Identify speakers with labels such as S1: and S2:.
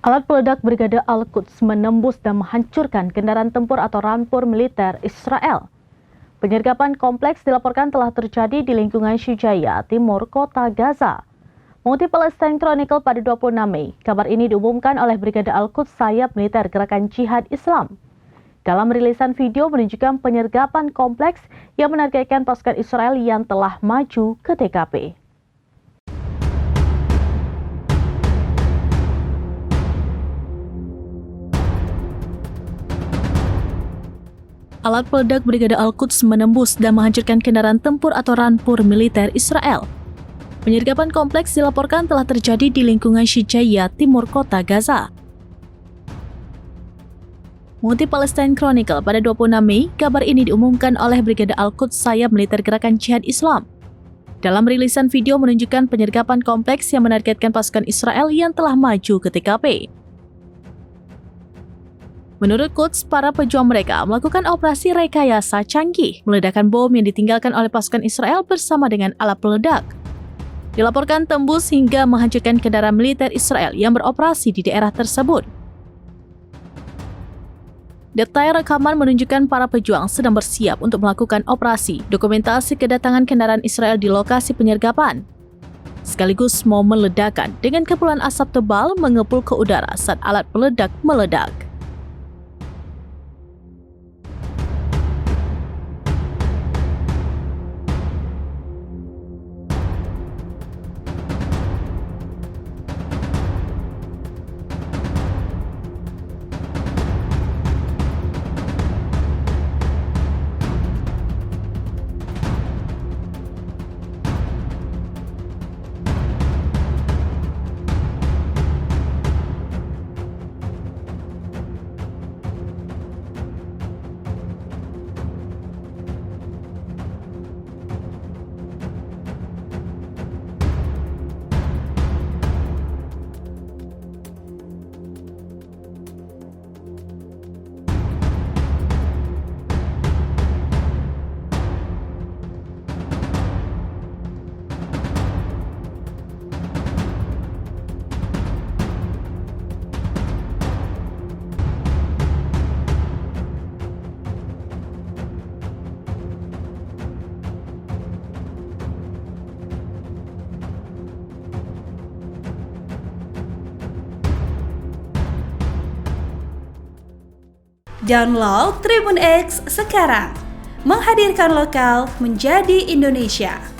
S1: Alat peledak Brigade Al-Quds menembus dan menghancurkan kendaraan tempur atau rampur militer Israel. Penyergapan kompleks dilaporkan telah terjadi di lingkungan Shujaiya, timur kota Gaza. Mengutip Palestine Chronicle pada 26 Mei, kabar ini diumumkan oleh Brigade Al-Quds sayap militer Gerakan Jihad Islam. Dalam rilisan video menunjukkan penyergapan kompleks yang menargetkan pasukan Israel yang telah maju ke TKP. Alat peledak Brigade Al-Quds menembus dan menghancurkan kendaraan tempur atau rampur militer Israel. Penyergapan kompleks dilaporkan telah terjadi di lingkungan Shujaiya, timur kota Gaza. Mengutip Palestine Chronicle pada 26 Mei, kabar ini diumumkan oleh Brigade Al-Quds sayap militer Gerakan Jihad Islam. Dalam rilisan video menunjukkan penyergapan kompleks yang menargetkan pasukan Israel yang telah maju ke TKP. Menurut Quds, para pejuang mereka melakukan operasi rekayasa canggih, meledakkan bom yang ditinggalkan oleh pasukan Israel bersama dengan alat peledak. Dilaporkan tembus hingga menghancurkan kendaraan militer Israel yang beroperasi di daerah tersebut. Detail rekaman menunjukkan para pejuang sedang bersiap untuk melakukan operasi, dokumentasi kedatangan kendaraan Israel di lokasi penyergapan. Sekaligus momen ledakan dengan kepulan asap tebal mengepul ke udara saat alat peledak meledak.
S2: Download Tribun X sekarang, menghadirkan lokal menjadi Indonesia.